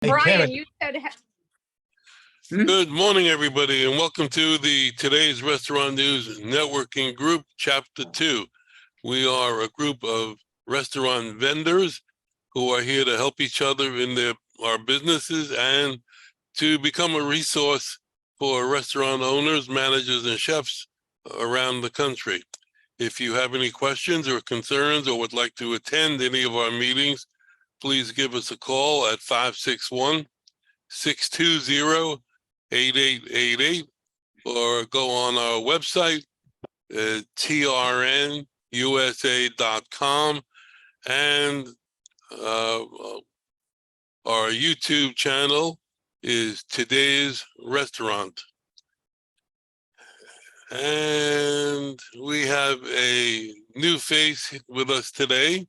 Hey, Brian, Kevin. you said Good morning, everybody, and welcome to the Today's Restaurant News Networking Group, Chapter 2. We are a group of restaurant vendors who are here to help each other in our businesses and to become a resource for restaurant owners, managers, and chefs around the country. If you have any questions or concerns or would like to attend any of our meetings, please give us a call at 561-620-8888 or go on our website at trnusa.com and our YouTube channel is Today's Restaurant. And we have a new face with us today.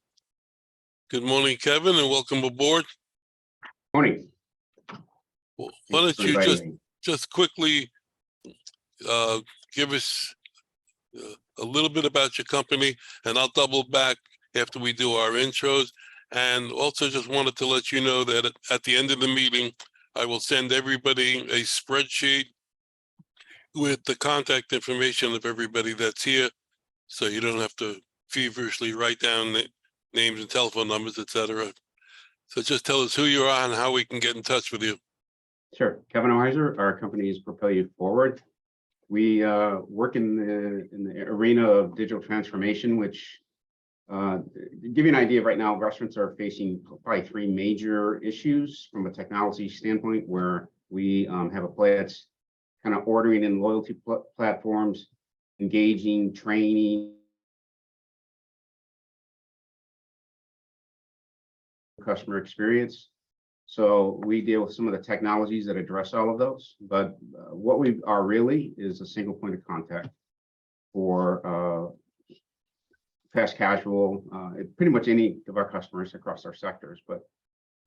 Good morning, Kevin, and welcome aboard. Morning. Why don't you just quickly give us a little bit about your company, and I'll double back after we do our intros. And also just wanted to let you know that at the end of the meeting, I will send everybody a spreadsheet with the contact information of everybody that's here, so you don't have to feverishly write down the names and telephone numbers, etc. So just tell us who you are and how we can get in touch with you. Sure. Kevin Weiser, our company is Propel You Forward. We work in the arena of digital transformation, which to give you an idea, right now restaurants are facing probably three major issues from a technology standpoint, where we have a play that's kind of ordering in loyalty platforms, engaging, training, customer experience. So we deal with some of the technologies that address all of those, but what we are really is a single point of contact for fast casual, pretty much any of our customers across our sectors. But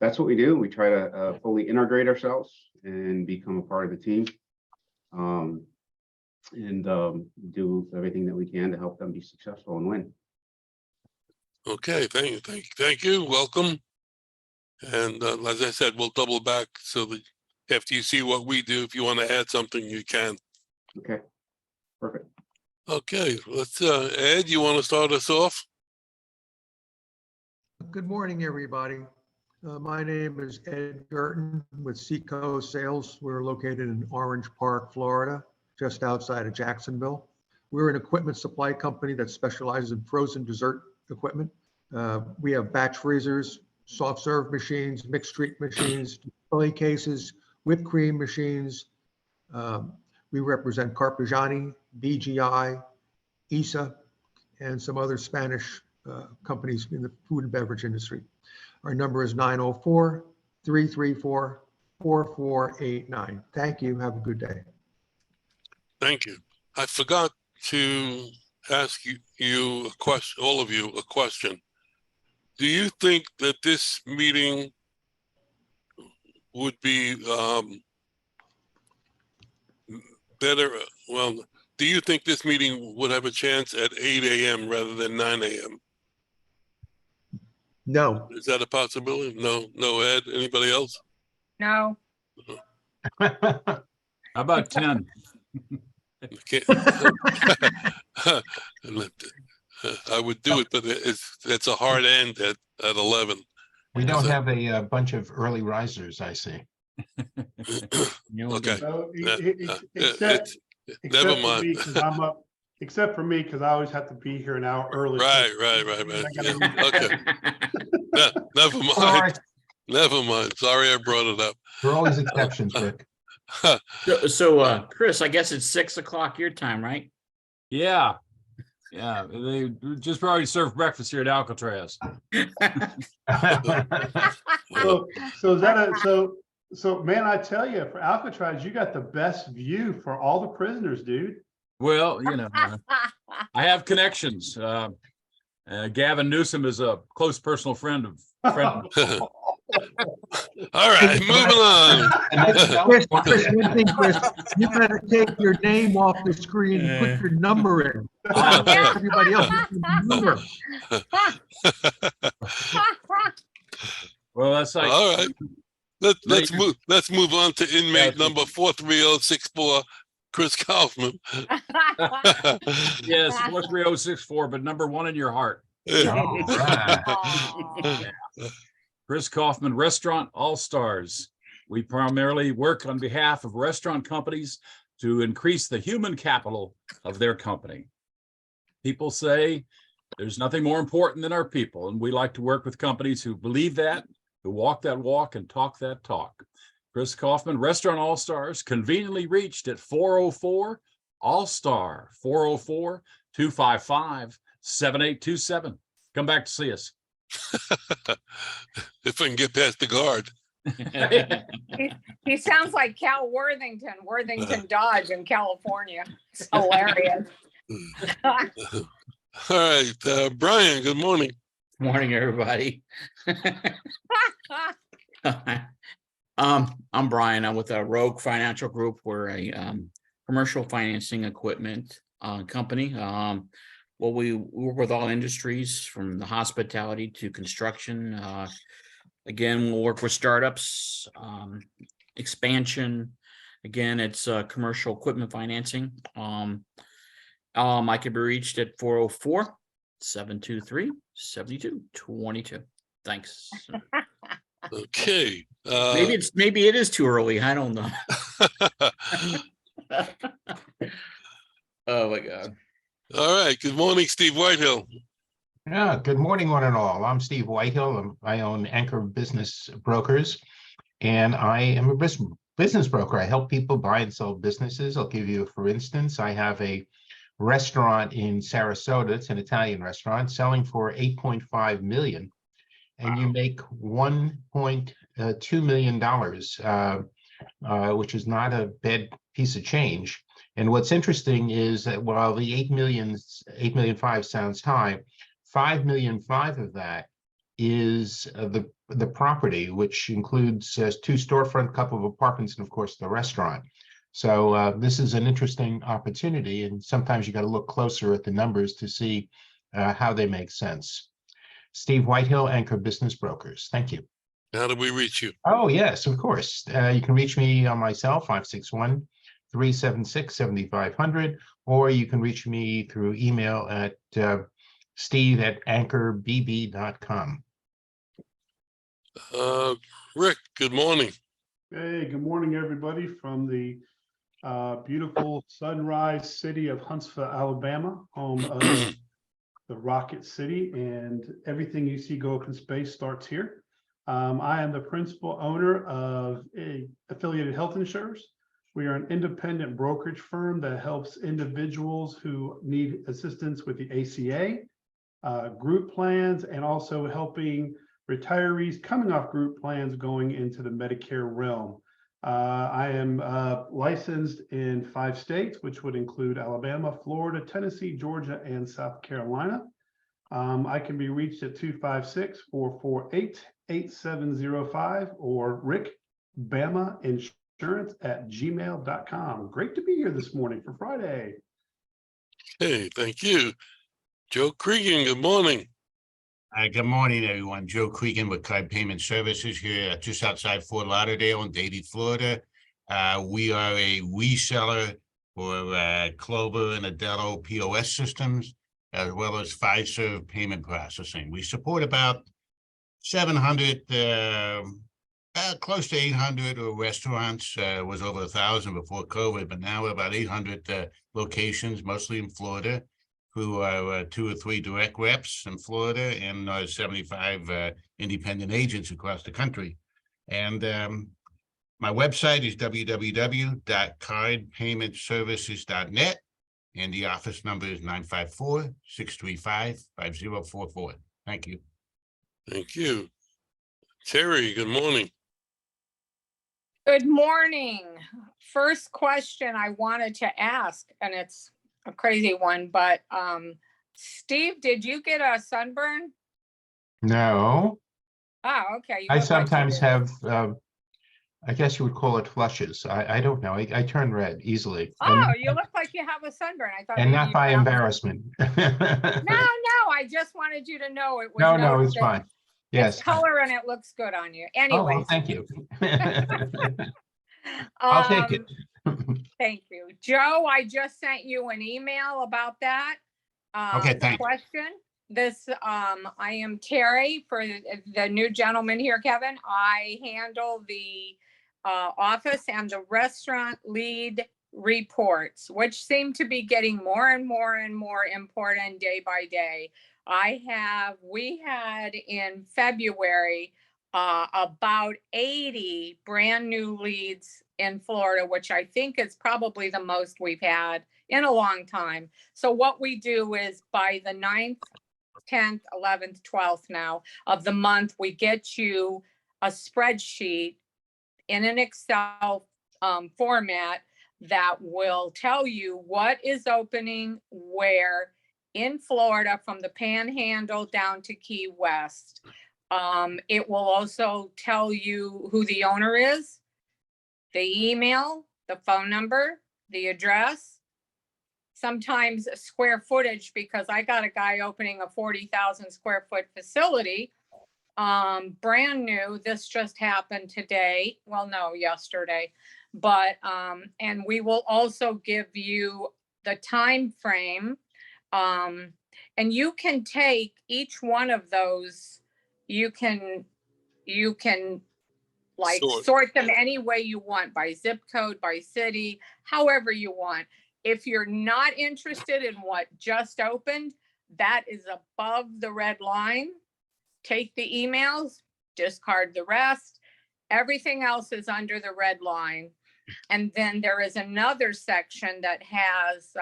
that's what we do. We try to fully integrate ourselves and become a part of the team, and do everything that we can to help them be successful and win. Okay, thank you. Welcome. And as I said, we'll double back so that after you see what we do, if you want to add something, you can. Okay, perfect. Okay, let's Ed, you want to start us off? Good morning, everybody. My name is Ed Gerton with Seacoast Sales. We're located in Orange Park, Florida, just outside of Jacksonville. We're an equipment supply company that specializes in frozen dessert equipment. We have batch freezers, soft serve machines, mixed treat machines, display cases, whipped cream machines. We represent Carpigiani, BGI, ISA, and some other Spanish companies in the food and beverage industry. Our number is 904-334-4489. Thank you. Have a good day. Thank you. I forgot to ask you a question, all of you a question. Do you think that this meeting would be better? Well, do you think this meeting would have a chance at 8 a.m. rather than 9 a.m.? No. Is that a possibility? No, Ed, anybody else? no. How about 10? Okay. I would do it, but it's a hard end at 11. We don't have a bunch of early risers, I see. Okay. Never mind. Except for me, because I always have to be here an hour early. Right. Yeah. Okay. Never mind. Sorry. Never mind. Sorry I brought it up. There are always exceptions, Rick. So Chris, I guess it's 6 o'clock your time, right? Yeah. They just probably serve breakfast here at Alcatraz. So man, I tell you, for Alcatraz, you got the best view for all the prisoners, dude. Well, I have connections. Gavin Newsom is a close personal friend of. All right, moving on. Chris, one thing, Chris, you gotta take your name off the screen and put your number in. Everybody else has your number. Well, that's like All right. Let's move on to inmate Yeah. number 43064, Chris Kaufman. Yes, 43064, but number one in your heart. All right. Aw. Chris Kaufman, Restaurant All-Stars. We primarily work on behalf of restaurant companies to increase the human capital of their company. People say there's nothing more important than our people, and we like to work with companies who believe that, who walk that walk and talk that talk. Chris Kaufman, Restaurant All-Stars, conveniently reached at 404 All-Star, 404-255-7827. Come back to see us. If I can get past the guard. He sounds like Cal Worthington Dodge in California. It's hilarious. All right, Brian, good morning. Morning, everybody. I'm Brian. I'm with a Rogue Financial Group. We're a commercial financing equipment company. Well, we work with all industries from the hospitality to construction. Again, we'll work with startups, expansion. Again, it's commercial equipment financing. I can be reached at 404-723-7222. Thanks. Okay. Maybe it is too early. I don't know. Oh my God. All right. Good morning, Steve Whitehill. Yeah, good morning, one and all. I'm Steve Whitehill. I own Anchor Business Brokers, and I am a business broker. I help people buy and sell businesses. I'll give you, for instance, I have a restaurant in Sarasota. It's an Italian restaurant selling for $8.5 million, and you make $1.2 million, which is not a bad piece of change. And what's interesting is that while the 8.5 million sounds high, 5.5 million of that is the property, which includes 2 storefront, couple of apartments, and of course the restaurant. So this is an interesting opportunity, and sometimes you got to look closer at the numbers to see how they make sense. Steve Whitehill, Anchor Business Brokers. Thank you. How do we reach you? Oh, yes, of course. You can reach me on my cell, 561-376-7500, or you can reach me through email at steve@anchorbb.com. Rick, good morning. Hey, good morning, everybody, from the beautiful sunrise city of Huntsville, Alabama, home of the Rocket City, and everything you see go up in space starts here. I am the principal owner of Affiliated Health Insurers. We are an independent brokerage firm that helps individuals who need assistance with the ACA, group plans, and also helping retirees coming off group plans going into the Medicare realm. I am licensed in 5 states, which would include Alabama, Florida, Tennessee, Georgia, and South Carolina. I can be reached at 256-448-8705 or Rick Bama Insurance@gmail.com. Great to be here this morning for Friday. Hey, thank you. Joe Cregan, good morning. Good morning, everyone. Joe Cregan with Card Payment Services here just outside Fort Lauderdale in Davie, Florida. We are a reseller for Clover and Adelo POS systems, as well as Fiserv payment processing. We support about 700, close to 800 restaurants. Was over 1,000 before COVID, but now we're about 800 locations, mostly in Florida, who are 2 or 3 direct reps in Florida and 75 independent agents across the country. And my website is www.cardpaymentservices.net, and the office number is 954-635-5044. Thank you. Thank you. Terry, good morning. Good morning. First question I wanted to ask, and it's a crazy one, but Steve, did you get a sunburn? No, Oh, okay. You I look like you sometimes did. have, I guess you would call it flushes. I don't know. I turn red easily. Oh, you look like you have a sunburn. I thought And maybe not you by got- embarrassment. No, I just wanted you to know it was No, it's that fine. Yes. It's color and it looks good on you. Oh, well, Anyways. thank you. I'll take it. Thank you. Joe, I just sent you an email about that. Okay, The thanks. question, I am Terry for the new gentleman here, Kevin. I handle the office and the restaurant lead reports, which seem to be getting more and more and more important day by day. We had in February about 80 brand new leads in Florida, which I think is probably the most we've had in a long time. So what we do is by the 9th, 10th, 11th, 12th now of the month, we get you a spreadsheet in an Excel format that will tell you what is opening where in Florida from the Panhandle down to Key West. It will also tell you who the owner is, the email, the phone number, the address, sometimes square footage, because I got a guy opening a 40,000 square foot facility, brand new. This just happened today. Well, no, yesterday. But, and we will also give you the time frame. And you can take each one of those, you can like sort them any way you want, by zip code, by city, however you want. If you're not interested in what just opened, that is above the red line. Take the emails, discard the rest. Everything else is under the red line. And then there is another section that has,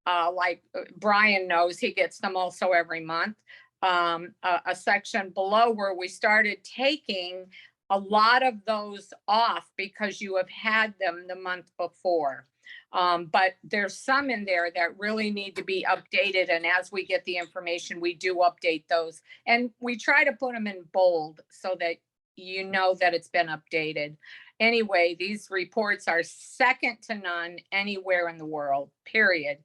like Brian knows, he gets them also every month. A section below where we started taking a lot of those off because you have had them the month before. But there's some in there that really need to be updated. And as we get the information, we do update those. And we try to put them in bold so that you know that it's been updated. Anyway, these reports are second to none anywhere in the world, period.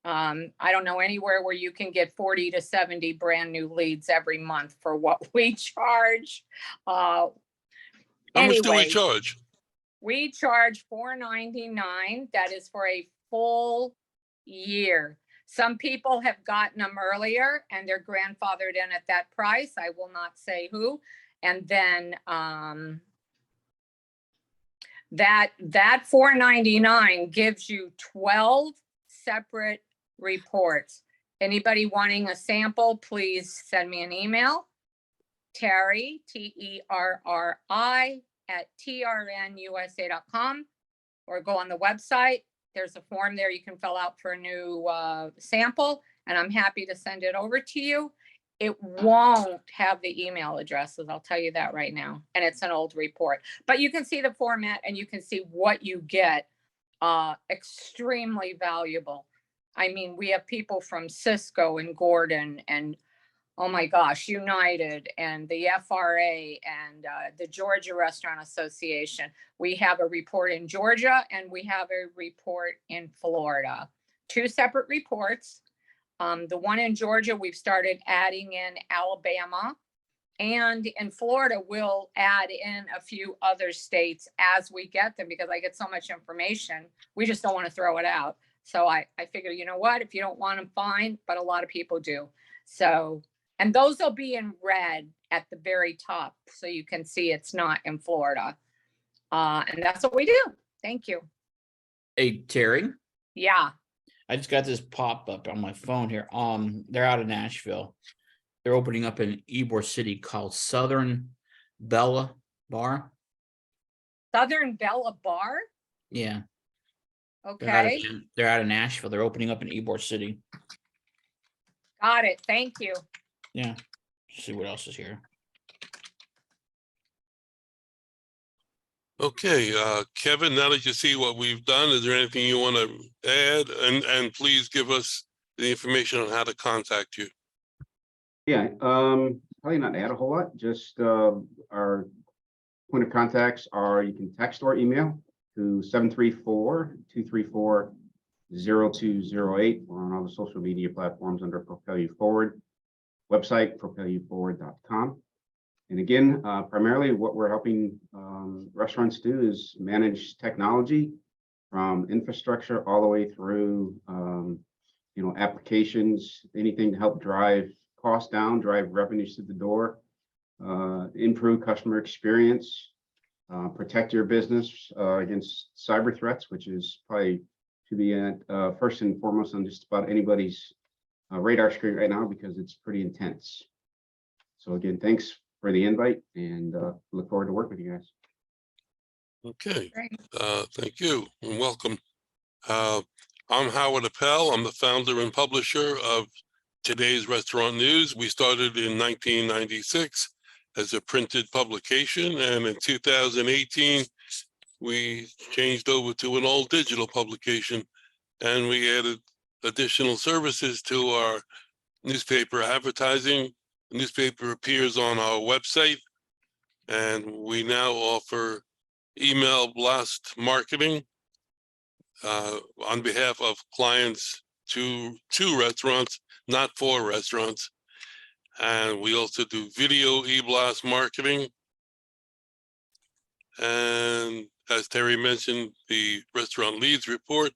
I don't know anywhere where you can get 40 to 70 brand new leads every month for what we charge. How much do we charge? We charge $4.99. That is for a full year. Some people have gotten them earlier and they're grandfathered in at that price. I will not say who. And then that $4.99 gives you 12 separate reports. Anybody wanting a sample, please send me an email. Terry, Terri at trnusa.com, or go on the website. There's a form there you can fill out for a new sample, and I'm happy to send it over to you. It won't have the email addresses, I'll tell you that right now, and it's an old report. But you can see the format and you can see what you get. Extremely valuable. I mean, we have people from Cisco and Gordon and, oh my gosh, United and the FRA and the Georgia Restaurant Association. We have a report in Georgia and we have a report in Florida. Two separate reports. The one in Georgia, we've started adding in Alabama, and in Florida, we'll add in a few other states as we get them, because I get so much information. We just don't want to throw it out. So I figure, you know what, if you don't want them, fine, but a lot of people do. So, and those will be in red at the very top, so you can see it's not in Florida. And that's what we do. Thank you. Hey, Terry, Yeah. I just got this pop up on my phone here. They're out of Nashville. They're opening up in Ybor City called Southern Bella Bar. Southern Bella Bar? Yeah. Okay. They're out of Nashville. They're opening up in Ybor City. Got it. Thank you. Yeah. Let's see what else is here. Okay, Kevin, now that you see what we've done, is there anything you want to add? And please give us the information on how to contact you. Yeah, probably not add a whole lot, just our point of contacts are, you can text or email to 734-234-0208. We're on all the social media platforms under Propel You Forward. Website, propelyouforward.com. And again, primarily what we're helping restaurants do is manage technology from infrastructure all the way through, applications, anything to help drive costs down, drive revenues to the door, improve customer experience, protect your business against cyber threats, which is probably to be at first and foremost on just about anybody's radar screen right now because it's pretty intense. So again, thanks for the invite and look forward to working with you guys. Okay, Great. thank you and welcome. I'm Howard Appel. I'm the founder and publisher of today's Restaurant News. We started in 1996 as a printed publication, and in 2018, we changed over to an all digital publication, and we added additional services to our newspaper advertising. The newspaper appears on our website, and we now offer email blast marketing on behalf of clients to restaurants, not for restaurants. And we also do video e-blast marketing. And as Terry mentioned, the restaurant leads report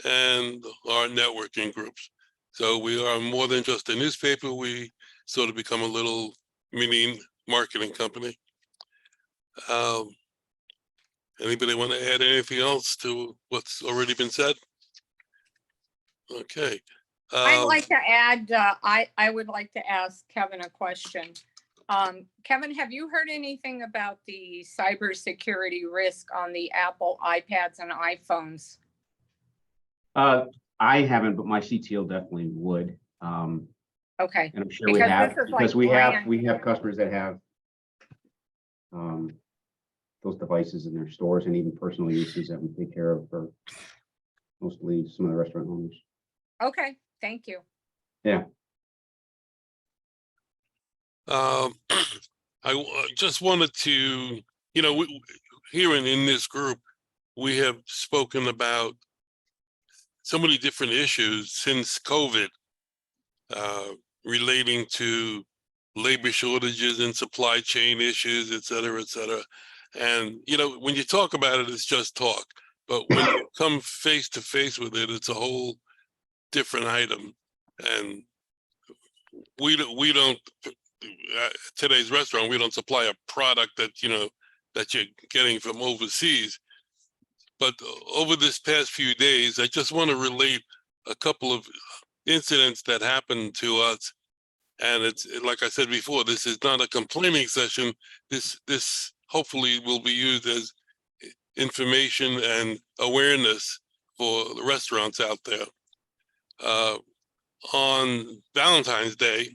and our networking groups. So we are more than just a newspaper. We sort of become a little mini marketing company. Anybody want to add anything else to what's already been said? Okay. I'd like to add, I would like to ask Kevin a question. Kevin, have you heard anything about the cybersecurity risk on the Apple iPads and iPhones? I haven't, but my CTO definitely would. Okay. And I'm sure we have, because we have customers that have those devices in their stores and even personal uses that we take care of for mostly some of the restaurant owners. Okay, thank you. Yeah. I just wanted to, here in this group, we have spoken about so many different issues since COVID, relating to labor shortages and supply chain issues, et cetera, et cetera. And, when you talk about it, it's just talk. But when you come face to face with it, it's a whole different item. And we don't today's restaurant, we don't supply a product that, that you're getting from overseas. But over this past few days, I just want to relate a couple of incidents that happened to us. And it's like I said before, this is not a complaining session. This hopefully will be used as information and awareness for the restaurants out there. On Valentine's Day,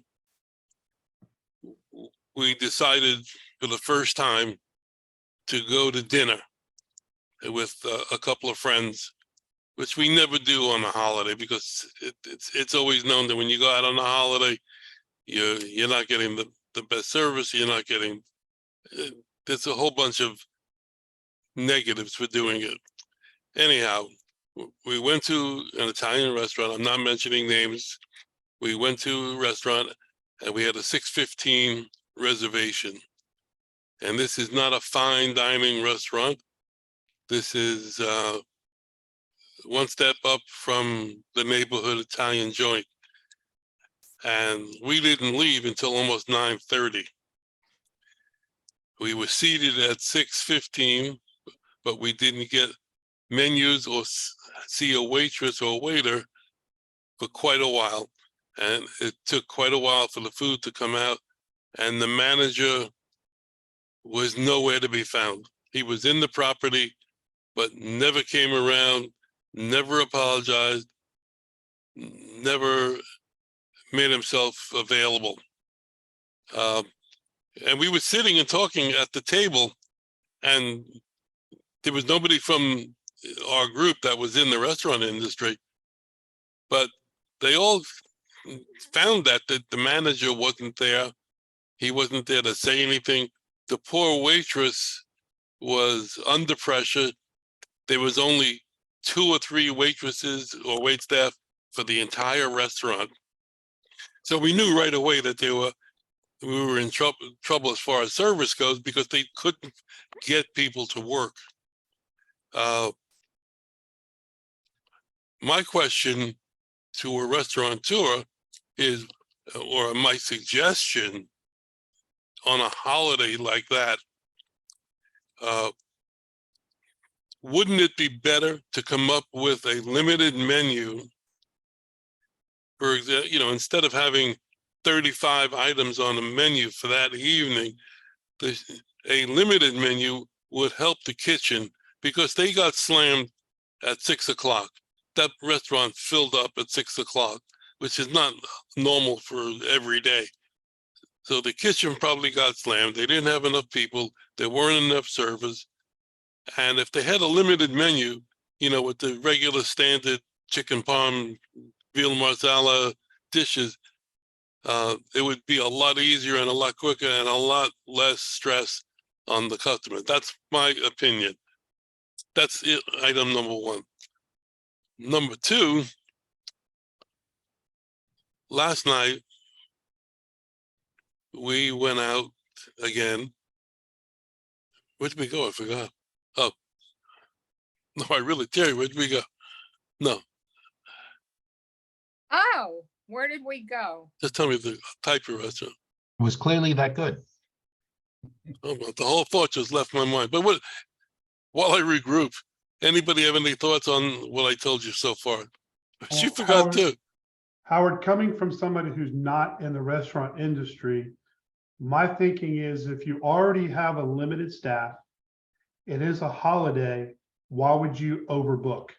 we decided for the first time to go to dinner with a couple of friends, which we never do on a holiday because it's always known that when you go out on a holiday, you're not getting the best service. You're not getting. There's a whole bunch of negatives for doing it. Anyhow, we went to an Italian restaurant. I'm not mentioning names. We went to a restaurant and we had a 6:15 reservation. And this is not a fine dining restaurant. This is one step up from the neighborhood Italian joint. And we didn't leave until almost 9:30. We were seated at 6:15, but we didn't get menus or see a waitress or a waiter for quite a while. And it took quite a while for the food to come out. And the manager was nowhere to be found. He was in the property, but never came around, never apologized, never made himself available. And we were sitting and talking at the table, and there was nobody from our group that was in the restaurant industry, but they all found that the manager wasn't there. He wasn't there to say anything. The poor waitress was under pressure. There was only 2 or 3 waitresses or waitstaff for the entire restaurant. So we knew right away that there were we were in trouble as far as service goes because they couldn't get people to work. My question to a restaurateur is, or my suggestion on a holiday like that, wouldn't it be better to come up with a limited menu? For example, you know, instead of having 35 items on the menu for that evening, a limited menu would help the kitchen because they got slammed at 6 o'clock. That restaurant filled up at 6 o'clock, which is not normal for every day. So the kitchen probably got slammed. They didn't have enough people. There weren't enough servers. And if they had a limited menu, you know, with the regular standard chicken parm, veal marsala dishes, it would be a lot easier and a lot quicker and a lot less stress on the customer. That's my opinion. That's it, item number one. Number two, last night, we went out again. Where'd we go? I forgot. Oh, no, I really tell you, where'd we go? No, Oh, where did we go? just tell me the type of restaurant. It was clearly that good. Oh, well, the whole thought just left my mind. But while I regroup, anybody have any thoughts on what I told you so far? She Well, forgot too. Howard, coming from somebody who's not in the restaurant industry, my thinking is if you already have a limited staff, it is a holiday, why would you overbook?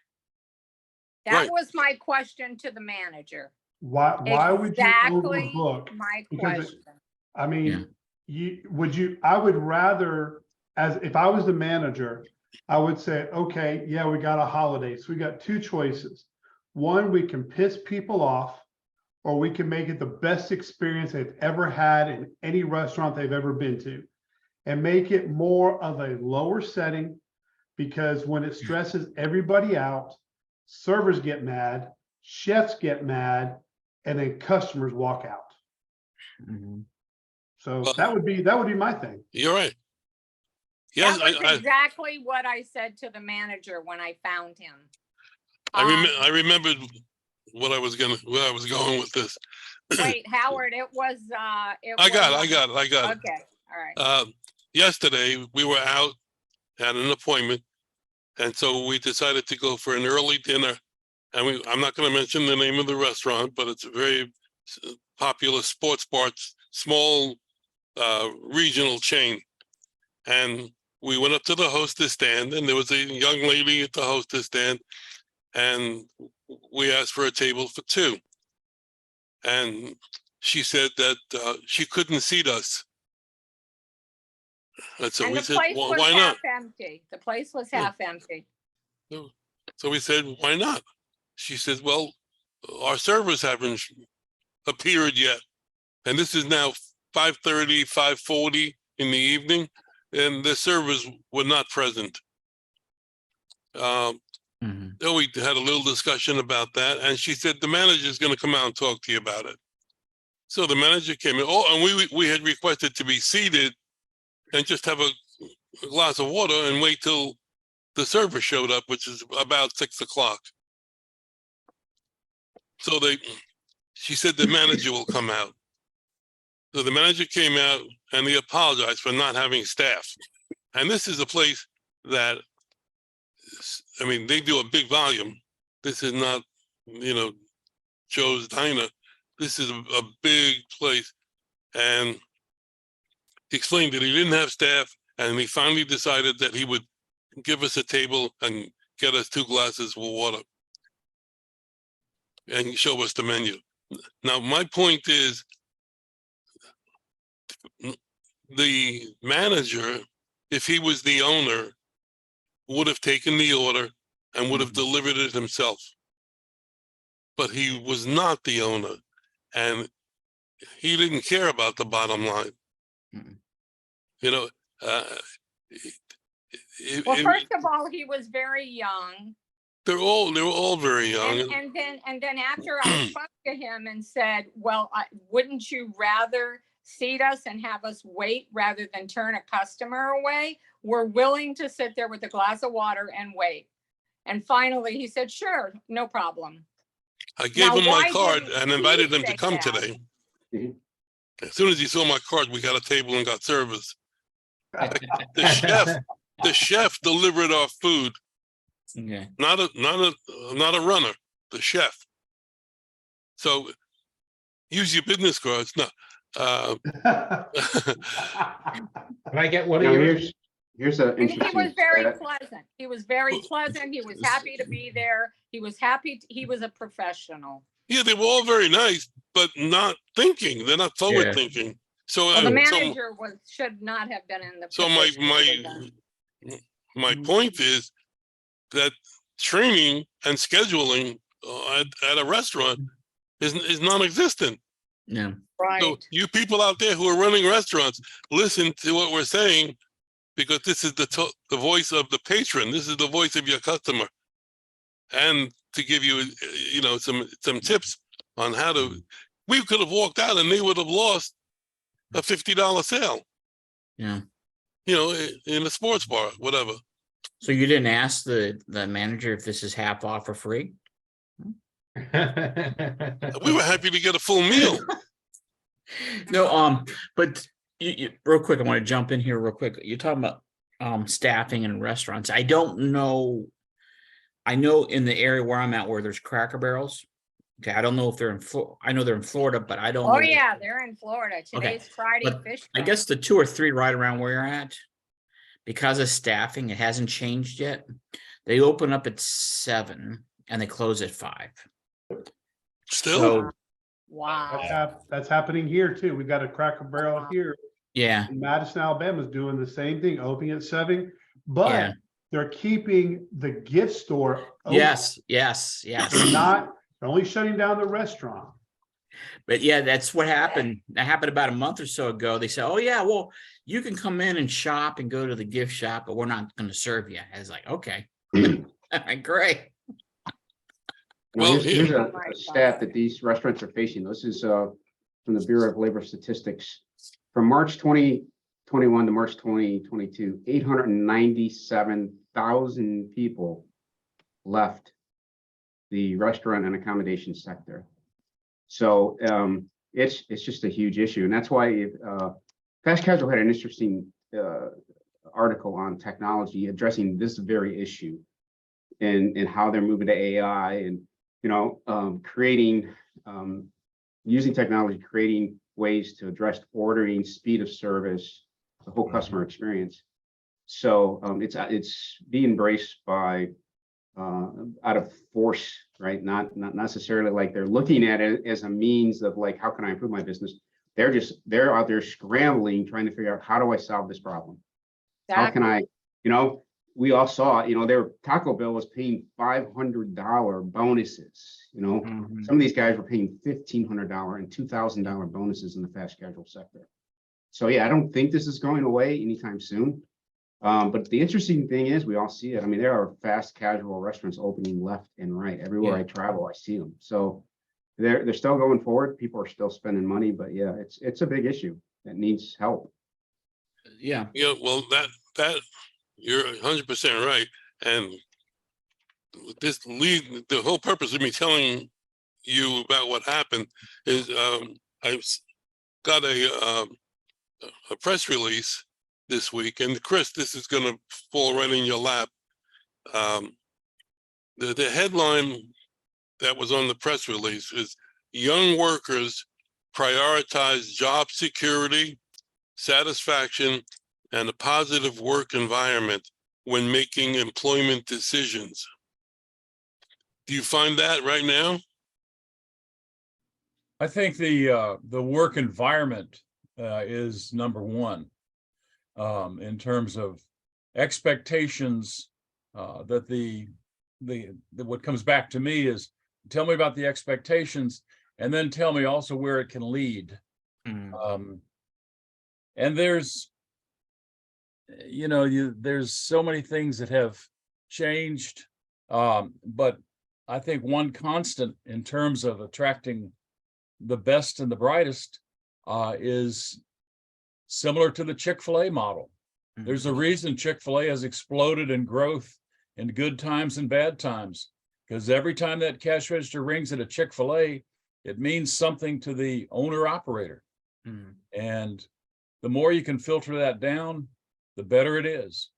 That Right. was my question to the manager. Why would you Exactly overbook? my Because question. I Yeah. mean, I would rather, as if I was the manager, I would say, okay, yeah, we got a holiday. So we got two choices. One, we can piss people off, or we can make it the best experience they've ever had in any restaurant they've ever been to, and make it more of a lower setting, because when it stresses everybody out, servers get mad, chefs get mad, and then customers walk out. Mhm. So Well- that would be my thing. You're right. Yes, That was exactly what I said to the manager when I found him. I remembered where I was going with this. Wait, Howard, it was. I got it. Okay, all right. Yesterday we were out, had an appointment, and so we decided to go for an early dinner. And I'm not going to mention the name of the restaurant, but it's a very popular sports bar, small regional chain. And we went up to the hostess stand, and there was a young lady at the hostess stand, and we asked for a table for two. And she said that she couldn't seat us. And so And we the said, place well, was why not? half empty. The place was Yeah. half empty. So we said, why not? She says, well, our servers haven't appeared yet. And this is now 5:30, 5:40 in the evening, and the servers were not present. Mhm. Then we had a little discussion about that, and she said, the manager is going to come out and talk to you about it. So the manager came in. Oh, and we had requested to be seated and just have a glass of water and wait till the server showed up, which is about 6 o'clock. So she said the manager will come out. So the manager came out and he apologized for not having staff. And this is a place that, I mean, they do a big volume. This is not, you know, Joe's Diner. This is a big place. And he explained that he didn't have staff, and he finally decided that he would give us a table and get us 2 glasses of water and show us the menu. Now, my point is, the manager, if he was the owner, would have taken the order and would have delivered it himself. But he was not the owner, and he didn't care about the bottom line. Mhm. You know, Well, first of all, he was very young. they were all very young. And then after I spoke to him and said, well, wouldn't you rather seat us and have us wait rather than turn a customer away, we're willing to sit there with a glass of water and wait. And finally, he said, sure, no problem. I gave Now, him my why card didn't and he invited him to say come that? today. Mhm. As soon as he saw my card, we got a table and got service. The chef delivered our food, Okay. not a runner, the chef. So use your business cards. No. Can I get one of Now, yours? here's an And he interesting was very stat. pleasant. He was very pleasant. He was happy to be there. He was happy. He was a professional. Yeah, they were all very nice, but not thinking. They're not forward thinking. So, Well, the so, manager should not have been in the. so position he was in. my point is that training and scheduling at a restaurant is non-existent. Yeah. Right. So you people out there who are running restaurants, listen to what we're saying, because this is the voice of the patron. This is the voice of your customer, and to give you, some tips on how to. We could have walked out and they would have lost a $50 sale. Yeah. In a sports bar, whatever. So you didn't ask the manager if this is half off or free? We were happy to get a full meal. No, but you real quick, I want to jump in here real quick. You're talking about staffing in restaurants. I don't know. I know in the area where I'm at where there's Cracker Barrels. Okay, I don't know if they're in I know they're in Florida, but I don't know. Oh, yeah, they're in Florida. Today's Friday but fish. I fry. guess the 2 or 3 right around where you're at, because of staffing, it hasn't changed yet. They open up at 7 and they close at 5. Still, So, Wow. That's happening here too. We've got a Cracker Barrel here yeah, in Madison, Alabama is doing the same thing, opening at 7, Yeah. but they're keeping the gift store open. yes. They're only shutting down the restaurant. But yeah, that's what happened. That happened about a month or so ago. They said, oh yeah, well, you can come in and shop and go to the gift shop, but we're not going to serve you. I was like, okay, great. Now, Well, here's Oh a my stat God. that these restaurants are facing. This is from the Bureau of Labor Statistics. From March 2021 to March 2022, 897,000 people left the restaurant and accommodation sector. So it's just a huge issue. And that's why Fast Casual had an interesting article on technology addressing this very issue and how they're moving to AI and creating using technology, creating ways to address ordering, speed of service, the whole customer experience. So it's being embraced by out of force, right? Not necessarily like they're looking at it as a means of like, how can I improve my business? They're out there scrambling, trying to figure out, how do I solve this problem? How can I, we all saw, Taco Bell was paying $500 bonuses. Some of these guys were paying $1,500 and $2,000 bonuses in the fast casual sector. So yeah, I don't think this is going away anytime soon. But the interesting thing is, we all see it. I mean, there are fast casual restaurants opening left and right. Everywhere I travel, I see them. So they're still going forward. People are still spending money, but yeah, it's a big issue that needs help. Yeah. well, that you're 100% right. And the whole purpose of me telling you about what happened is I've got a press release this week, and Chris, this is going to fall right in your lap. The headline that was on the press release is "Young Workers Prioritize Job Security, Satisfaction, and a Positive Work Environment when Making Employment Decisions." Do you find that right now? I think the work environment is number one in terms of expectations. That what comes back to me is, tell me about the expectations, and then tell me also where it can lead. And there's, there's so many things that have changed, but I think one constant in terms of attracting the best and the brightest is similar to the Chick-fil-A model. There's a reason Chick-fil-A has exploded in growth in good times and bad times, because every time that cash register rings at a Chick-fil-A, it means something to the owner operator. And the more you can filter that down, the better it is.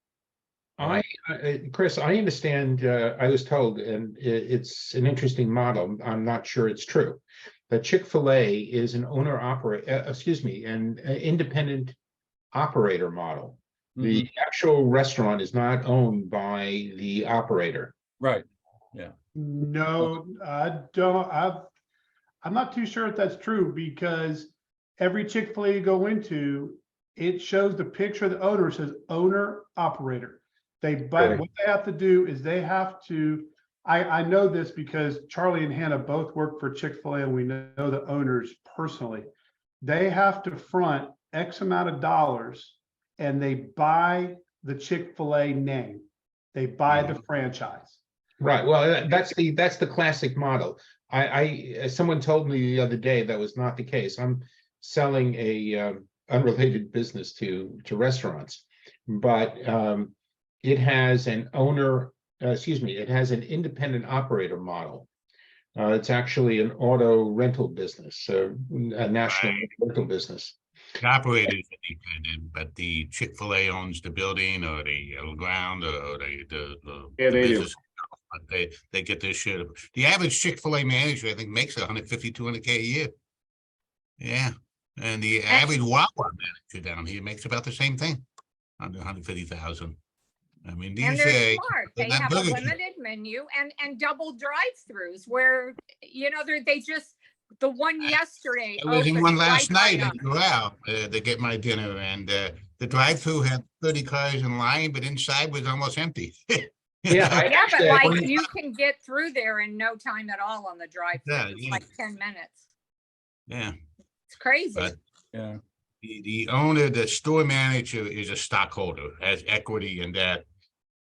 Chris, I understand, I was told, and it's an interesting model. I'm not sure it's true. But Chick-fil-A is an an independent operator model. The actual restaurant is not owned by the operator. Right. Yeah. No, I don't. I'm not too sure if that's true, because every Chick-fil-A you go into, it shows the picture of the owner, says owner operator. But what they have to do is they have to, I know this because Charlie and Hannah both work for Chick-fil-A and we know the owners personally. They have to front X amount of dollars and they buy the Chick-fil-A name. They buy the franchise. Right. Well, that's the classic model. Someone told me the other day that was not the case. I'm selling a unrelated business to restaurants, but it has an owner, it has an independent operator model. It's actually an auto rental business, a national rental business. The operator is independent, but the Chick-fil-A owns the building or the ground or the business. They get their share. The average Chick-fil-A manager, I think, makes $150,000 to $200K a year. Yeah, and the average Wawa manager down here makes about the same thing, under $150,000. I mean, these and they're smart. They not have a burger limited menu and double drive-throughs where, you know, they just, the one yesterday. I was in opened one last right night and wow, to get my dinner, and the drive-through had 30 cars in line, but inside was almost empty. Yeah, Yeah, but like you can get through there in no time at all on the drive-through. Yeah, It's yeah. like 10 minutes. Yeah, It's crazy. but Yeah. the owner, the store manager, is a stockholder, has equity in that.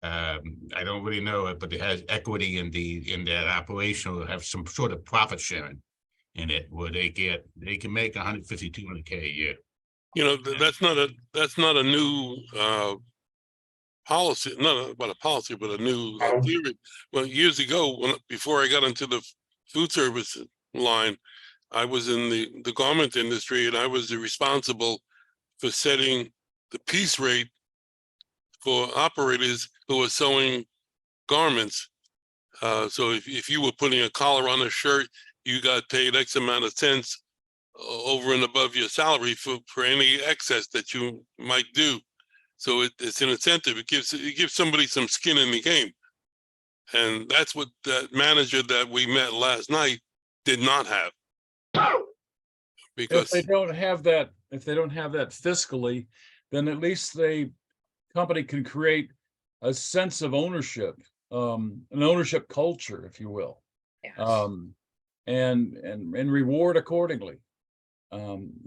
I don't really know it, but it has equity in that operation, or have some sort of profit sharing in it, where they can make 150, 200K a year. You know, that's not a new policy, not about a policy, but a new theory. Well, years ago, before I got into the food service line, I was in the garment industry, and I was responsible for setting the piece rate for operators who were sewing garments. So if you were putting a collar on a shirt, you got paid X amount of cents over and above your salary for any excess that you might do. So it's an incentive. It gives somebody some skin in the game. And that's what that manager that we met last night did not have. Because If they don't have that fiscally, then at least company can create a sense of ownership, an ownership culture, if you will, Yes. and reward accordingly,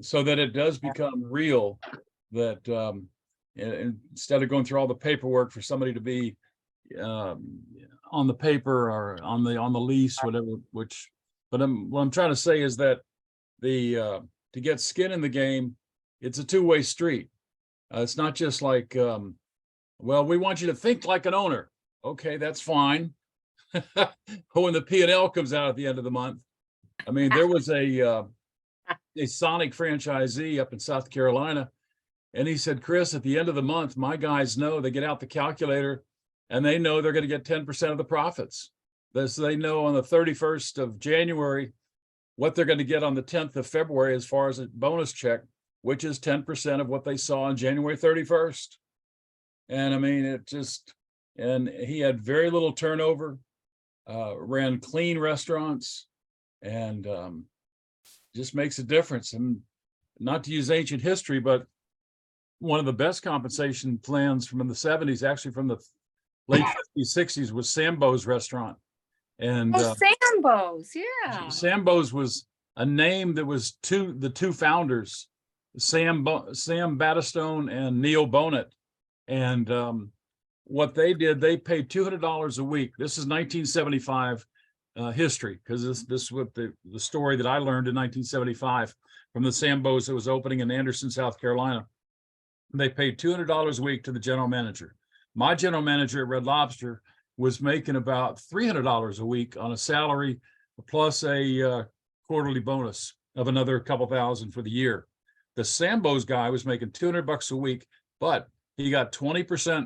so that it does become real. That instead of going through all the paperwork for somebody to be on the paper or on the lease, whatever. What I'm trying to say is that to get skin in the game, it's a two-way street. It's not just like, well, we want you to think like an owner. Okay, that's fine. When the P&L comes out at the end of the month, I mean, there was a Sonic franchisee up in South Carolina, and he said, Chris, at the end of the month, my guys know, they get out the calculator and they know they're going to get 10% of the profits. So they know on the 31st of January what they're going to get on the 10th of February as far as a bonus check, which is 10% of what they saw on January 31st. And I mean, and he had very little turnover, ran clean restaurants, and just makes a difference. And not to use ancient history, but one of the best compensation plans from in the 70s, actually from the late 50s, 60s, was Sambo's Restaurant. And Sambo's, yeah. Sambo's was a name that was the two founders, Sam Battistone and Neil Bonnet. And what they did, they paid $200 a week. This is 1975 history, because this is what the story that I learned in 1975. from the Sambo's that was opening in Anderson, South Carolina. They paid $200 a week to the general manager. My general manager at Red Lobster was making about $300 a week on a salary plus a quarterly bonus of another couple thousand for the year. The Sambo's guy was making $200 a week, but he got 20%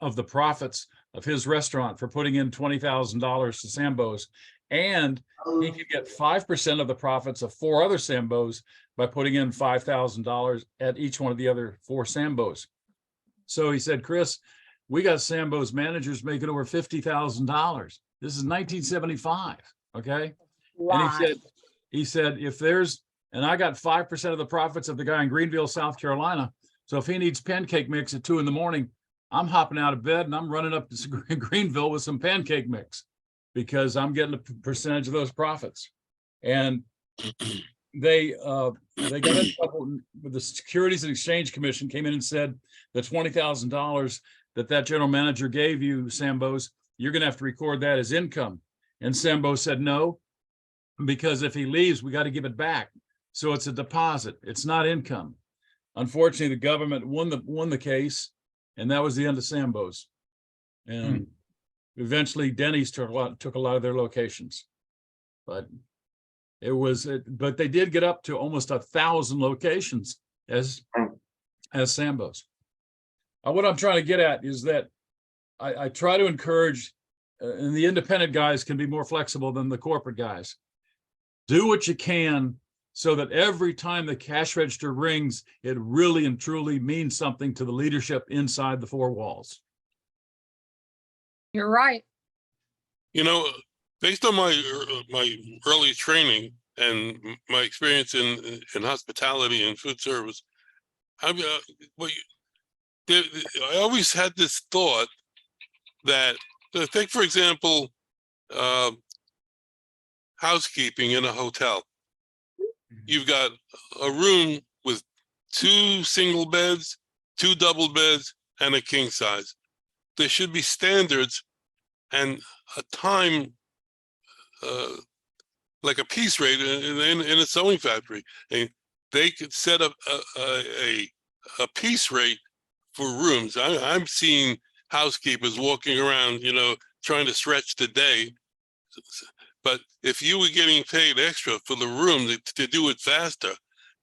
of the profits of his restaurant for putting in $20,000 to Sambo's, and he could get 5% of the profits of 4 other Sambo's by putting in $5,000 at each one of the other 4 Sambo's. So he said, Chris, we got Sambo's managers making over $50,000. This is 1975. Okay. Lot. And he said, if there's, and I got 5% of the profits of the guy in Greenville, South Carolina. So if he needs pancake mix at 2 a.m, I'm hopping out of bed and I'm running up to Greenville with some pancake mix because I'm getting a percentage of those profits. And they got in trouble with the Securities and Exchange Commission, came in and said the $20,000 that general manager gave you, Sambo's, you're going to have to record that as income. And Sambo said no, because if he leaves, we got to give it back. So it's a deposit. It's not income. Unfortunately, the government won the case, and that was the end of Sambo's. And eventually, Denny's took a lot of their locations, but but they did get up to almost 1,000 locations as Sambo's. What I'm trying to get at is that I try to encourage, and the independent guys can be more flexible than the corporate guys. Do what you can so that every time the cash register rings, it really and truly means something to the leadership inside the 4 walls. You're right. You know, based on my early training and my experience in hospitality and food service, I always had this thought that, take for example, housekeeping in a hotel. You've got a room with 2 single beds, 2 double beds, and a king size. There should be standards and a time, like a piece rate in a sewing factory. And they could set up a piece rate for rooms. I'm seeing housekeepers walking around, you know, trying to stretch the day. But if you were getting paid extra for the room to do it faster,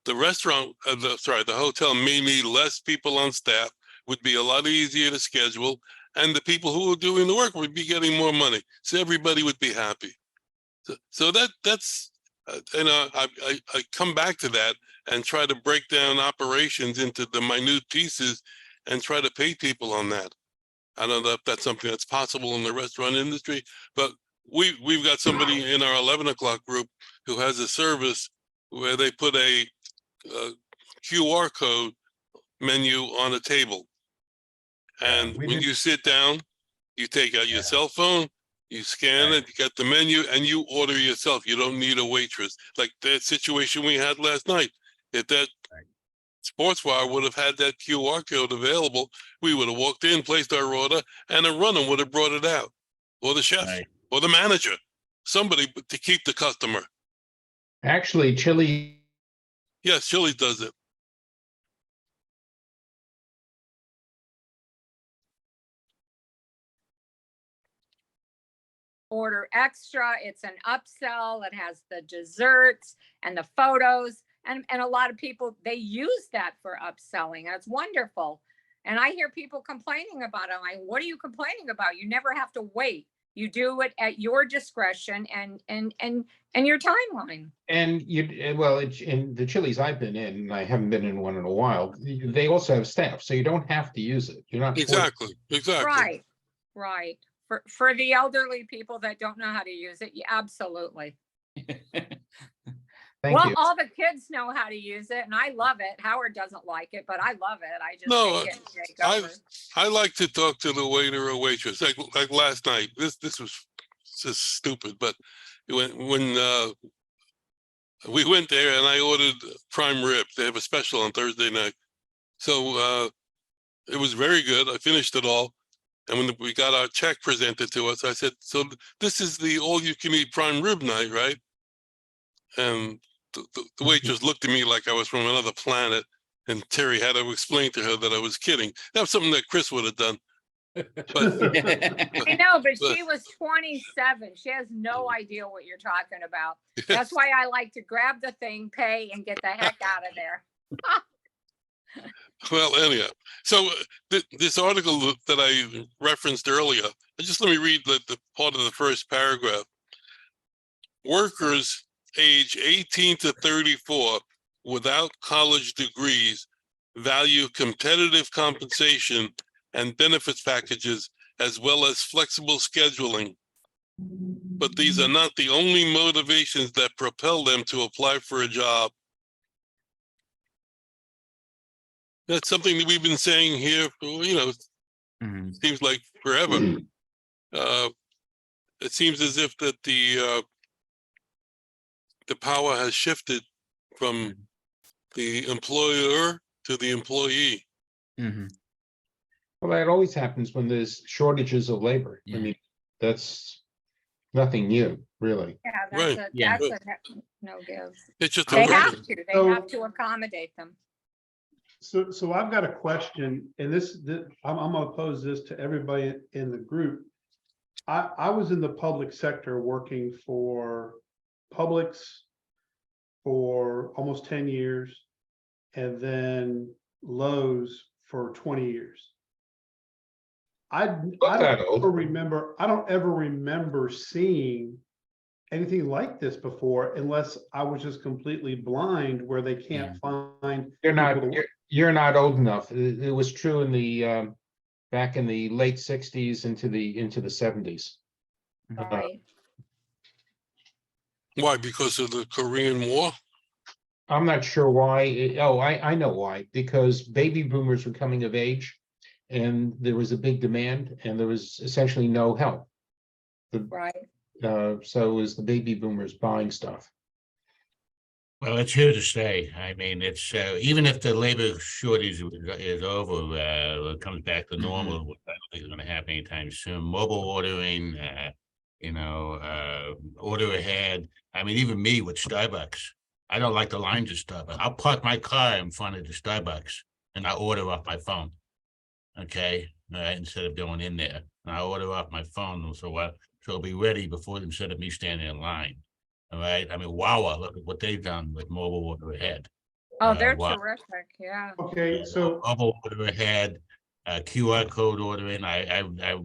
the restaurant, the hotel may need less people on staff, would be a lot easier to schedule, and the people who are doing the work would be getting more money. So everybody would be happy. So that's, I come back to that and try to break down operations into the minute pieces and try to pay people on that. I don't know if that's something that's possible in the restaurant industry, but we've got somebody in our 11 o'clock group who has a service where they put a QR code menu on a table. And when you sit down, you take out your cell phone, you scan it, you got the menu, and you order yourself. You don't need a waitress. Like that situation we had last night. If that sports bar would have had that QR code available, we would have walked in, placed our order, and a runner would have brought it out. Or the chef, or the manager, somebody to keep the customer. Actually, Chili. Yes, Chili does it. Order extra. It's an upsell. It has the desserts and the photos. And a lot of people, they use that for upselling. And it's wonderful. And I hear people complaining about it. I'm like, what are you complaining about? You never have to wait. You do it at your discretion and your timeline. And in the Chili's I've been in, and I haven't been in one in a while, they also have staff, so you don't have to use it. You're not exactly. Right. For the elderly people that don't know how to use it, yeah, absolutely. Thank you. All the kids know how to use it, and I love it. Howard doesn't like it, but I love it. I just take it and take over. I like to talk to the waiter or waitress. Like last night, this was just stupid. But when we went there and I ordered prime rib, they have a special on Thursday night. So it was very good. I finished it all. And when we got our check presented to us, I said, so this is the all-you-can-eat prime rib night, right? And the waitress looked at me like I was from another planet, and Terry had to explain to her that I was kidding. That was something that Chris would have done. But I know, but she was 27. She has no idea what you're talking about. That's why I like to grab the thing, pay, and get the heck out of there. well, anyhow, so this article that I referenced earlier, let me read the part of the first paragraph. Workers age 18 to 34 without college degrees value competitive compensation and benefits packages, as well as flexible scheduling. But these are not the only motivations that propel them to apply for a job. That's something that we've been saying here for, seems like forever. It seems as if that the power has shifted from the employer to the employee. Mhm. Well, that always happens when there's shortages of labor. I Yeah. mean, that's nothing new, really. Yeah, Right. Yeah. that's a no give. It's just a They question. have to. They have to accommodate them. So I've got a question, and I'm gonna pose this to everybody in the group. I was in the public sector working for Publix for almost 10 years, and then Lowe's for 20 years. I that don't old. ever remember seeing anything like this before, unless I was just completely blind where they can't find. You're not old enough. It was true in the back in the late 60s into the 70s. Right. Why? Because of the Korean War? I'm not sure why. I know why. Because baby boomers were coming of age, and there was a big demand, and there was essentially no help. Right. So it was the baby boomers buying stuff. Well, it's here to stay. I mean, it's even if the labor shortage is over, it comes back to normal. Which I don't think is going to happen anytime soon. Mobile ordering, order ahead. I mean, even me with Starbucks, I don't like the lines at Starbucks. I'll park my car in front of the Starbucks and I order off my phone. Okay, instead of going in there, and I order off my phone, so it'll be ready instead of me standing in line. All right. I mean, wow, look at what they've done with mobile order ahead. Oh, they're Wow. terrific. Yeah. Okay, so Mobile order ahead, QR code ordering.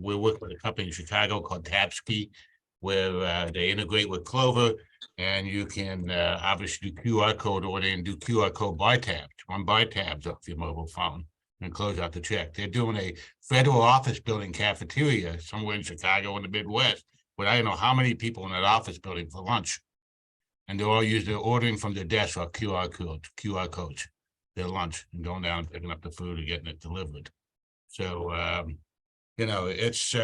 We work with a company in Chicago called Tapski, where they integrate with Clover, and you can obviously do QR code ordering and do QR code bar tabs. Run bar tabs off your mobile phone and close out the check. They're doing a federal office building cafeteria somewhere in Chicago in the Midwest, but I don't know how many people in that office building for lunch. And they're ordering from their desk or QR codes, their lunch, and going down and picking up the food and getting it delivered. So, it's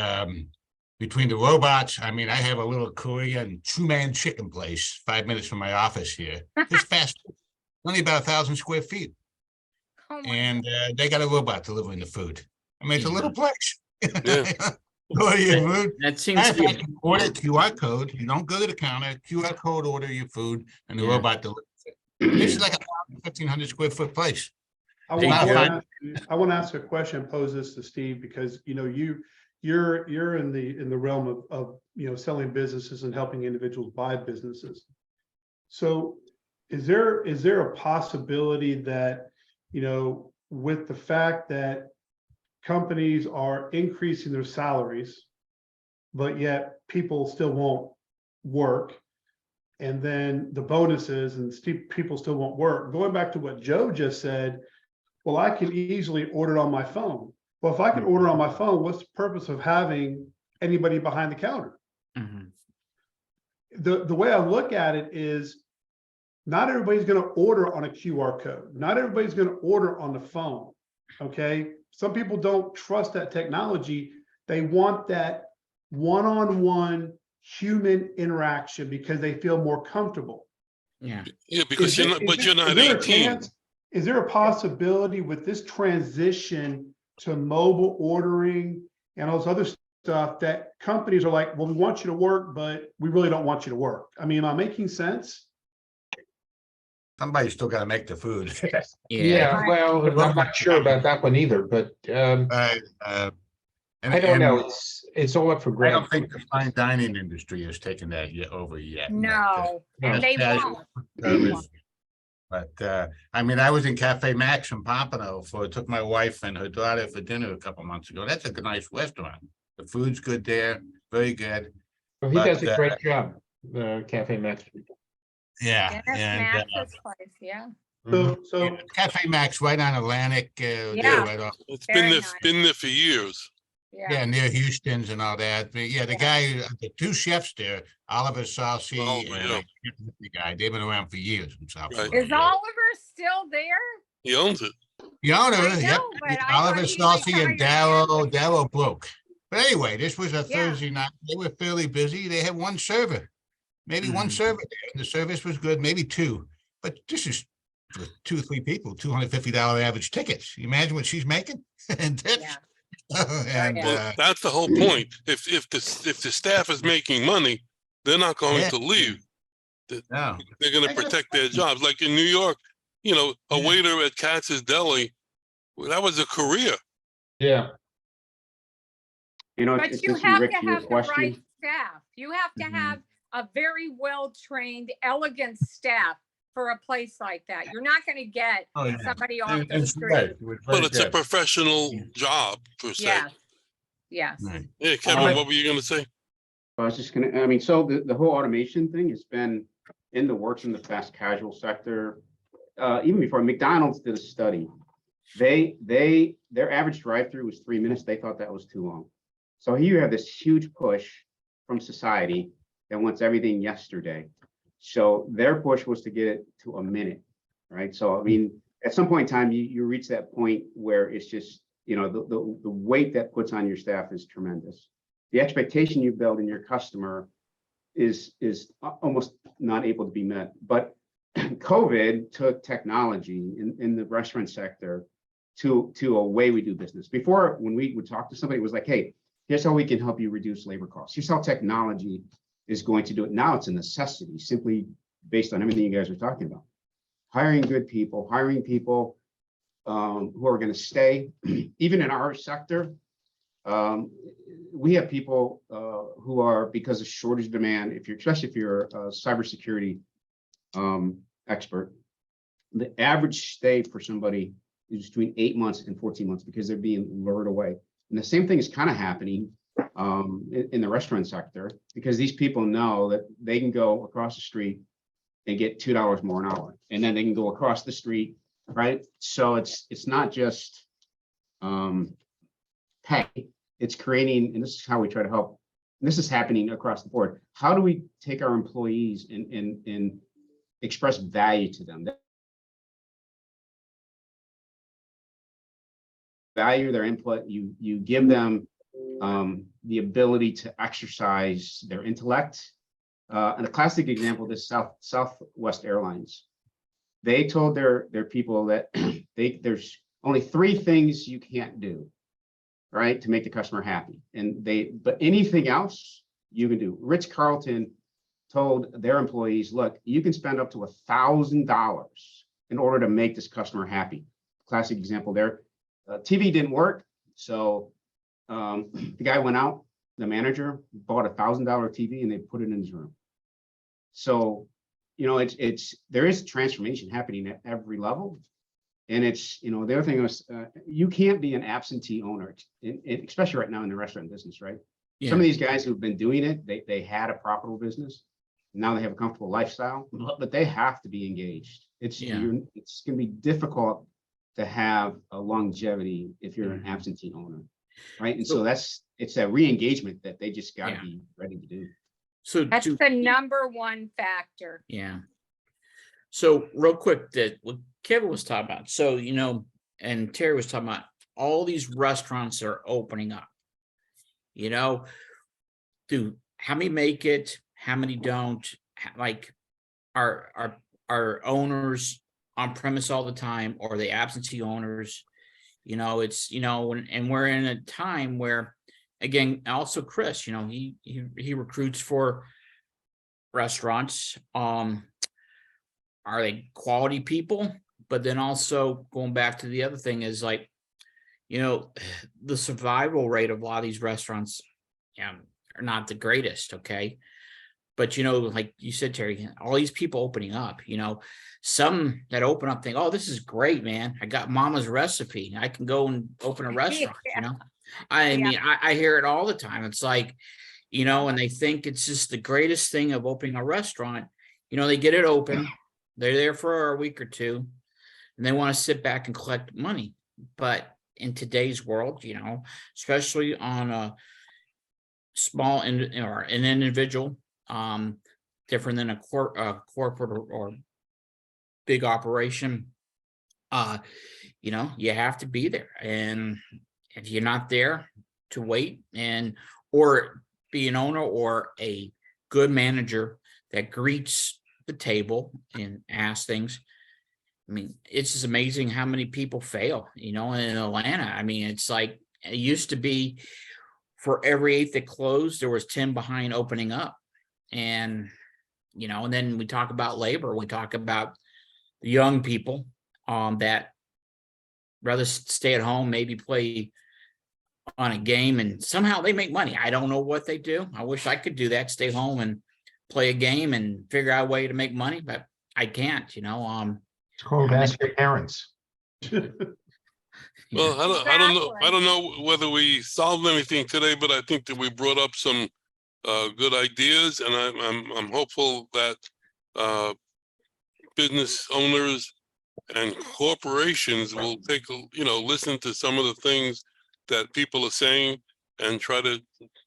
between the robots. I mean, I have a little Korean 2-man chicken place 5 minutes from my office here. It's fast, only about 1,000 square feet. Oh my And they got a robot delivering the food. I mean, it's a little place. Yeah. Order your food. That seems to be. Order QR code. You don't go to the counter. QR code, order your food, and the Yeah. robot delivers it. It's like a 1,500 square foot place. I Hey, want John. to ask a question, pose this to Steve, because you're in the realm of selling businesses and helping individuals buy businesses. So is there a possibility that, with the fact that companies are increasing their salaries, but yet people still won't work, and then the bonuses and people still won't work, going back to what Joe just said, well, I can easily order on my phone. Well, if I can order on my phone, what's the purpose of having anybody behind the counter? Mhm. The way I look at it is, not everybody's going to order on a QR code. Not everybody's going to order on the phone. Okay. Some people don't trust that technology. They want that one-on-one human interaction because they feel more comfortable. Yeah. Yeah, because you're not 18. Is there a possibility with this transition to mobile ordering and all this other stuff that companies are like, well, we want you to work, but we really don't want you to work? I mean, am I making sense? Somebody's still gotta make the food. Yeah, well, I'm not sure about that one either, but But, I don't know. It's all up for I don't grabs. think the fine dining industry has taken that yet over yet. No, and they casual won't. service. But I mean, I was in Cafe Max in Pompano took my wife and her daughter for dinner a couple months ago. That's a nice restaurant. The food's good there, very good. Well, he does a But, great job, Cafe Max. Yeah, Dennis and Max's place, yeah. So Cafe Max right on Atlantic, Yeah. there, right off. It's Very been there, nice. been there for years. Yeah, near Houston's and all that. But yeah, the Yeah. guy, the two chefs there, Oliver Saucy Oh, and yeah. the guy, they've been around for years in South Right. Florida. Is Oliver still there? He owns it. The owner, I yep, know, but I Oliver thought he Saucy and retired. Darryl broke. But anyway, this was a Yeah. Thursday night. They were fairly busy. They had one server, maybe one server there. And the service was good, maybe two. But this is for 2 or 3 people, $250 average tickets. You imagine what she's making? And tips. Yeah. And Well, that's the whole point. If the staff is making money, they're not going Yeah. to leave. no. They're going to I gotta protect their jobs. Like in New York, a Yeah. waiter at Katz's Deli, well, that was a career. Yeah. But it's you just have Rick, to your have the right question. staff. You have to Mhm. have a very well-trained, elegant staff for a place like that. You're not gonna get Oh, yeah. somebody off And- the and street. right, it was very But it's a good. professional Yeah. job per se. Yes, yes. Right. Yeah, Kevin, Um, what were you going to say? I was just gonna, I mean, so the whole automation thing has been in the works in the fast casual sector. Even before McDonald's did a study, their average drive-through was 3 minutes. They thought that was too long. So here you have this huge push from society that wants everything yesterday. So their push was to get it to a minute, right? So, I mean, at some point in time, you reach that point where it's just, the weight that puts on your staff is tremendous. The expectation you build in your customer is almost not able to be met. But COVID took technology in the restaurant sector to a way we do business. Before, when we would talk to somebody, it was like, hey, here's how we can help you reduce labor costs. Here's how technology is going to do it. Now it's a necessity, simply based on everything you guys are talking about. Hiring good people, hiring people who are going to stay. Even in our sector, we have people who are, because of shortage demand, especially if you're a cybersecurity expert, the average stay for somebody is between 8 months and 14 months because they're being lured away. And the same thing is kind of happening in the restaurant sector, because these people know that they can go across the street and get $2 more an hour, and then they can go across the street, right? So it's not just pay, it's creating, and this is how we try to help. And this is happening across the board. How do we take our employees and express value to them? Value their input. You give them the ability to exercise their intellect. And a classic example is Southwest Airlines. They told their people that there's only 3 things you can't do, right, to make the customer happy. But anything else you can do. Ritz-Carlton told their employees, look, you can spend up to $1,000 in order to make this customer happy. Classic example there. TV didn't work, so the guy went out, the manager bought $1,000 TV and they put it in his room. So, there is transformation happening at every level. And the other thing is, you can't be an absentee owner, especially right now in the restaurant business, right? Yeah. Some of these guys who've been doing it, they had a profitable business. Now they have a comfortable lifestyle, but they have to be engaged. It's going to be difficult to have a longevity if you're an absentee owner, right? And so it's a re-engagement that they just got to be ready to do. So That's the number one factor. yeah. So real quick, that what Kevin was talking about. So, and Terry was talking about all these restaurants are opening up. How many make it? How many don't? Like, are owners on premise all the time, or are they absentee owners? It's and we're in a time where, again, also Chris, he recruits for restaurants. are they quality people? But then also going back to the other thing is like, you know, the survival rate of a lot of these restaurants are not the greatest, okay? But, you know, like you said, Terry, all these people opening up, you know, some that open up think, oh, this is great, man. I got mama's recipe. I can go and open a restaurant, you know? I Yeah. mean, I hear it all the time. It's like, you know, and they think it's just the greatest thing of opening a restaurant. You know, they get it open, they're there for a week or two, and they want to sit back and collect money. But in today's world, you know, especially on a small or an individual, different than a corporate or big operation, you know, you have to be there. And if you're not there to wait or be an owner or a good manager that greets the table and asks things, I mean, it's just amazing how many people fail, you know, in Atlanta. I mean, it's like it used to be for every 8 that closed, there was 10 behind opening up. And, you know, and then we talk about labor, we talk about the young people that rather stay at home, maybe play on a game, and somehow they make money. I don't know what they do. I wish I could do that, stay home and play a game and figure out a way to make money, but I can't, you know. It's called ask your parents. Well, I don't know whether we solved anything today, but I think that we brought up some good ideas, and I'm hopeful that business owners and corporations will take listen to some of the things that people are saying and try to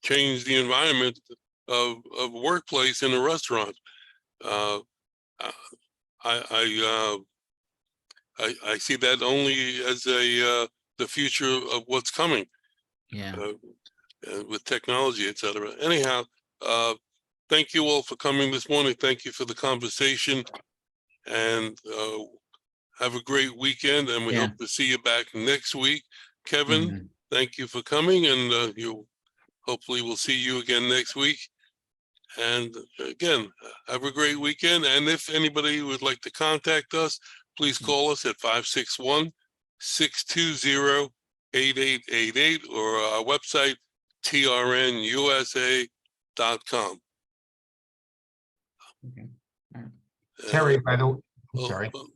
change the environment of workplace in a restaurant. I see that only as the future of what's coming. Yeah. With technology, etc. Anyhow, thank you all for coming this morning. Thank you for the conversation, and have a great weekend. And we hope to see you back next week. Kevin, thank you for coming, and you hopefully we'll see you again next week. And again, have a great weekend. And if anybody would like to contact us, please call us at 561-620-8888 or our website, trnusa.com. Okay. Terry, by the way, Oh, sorry.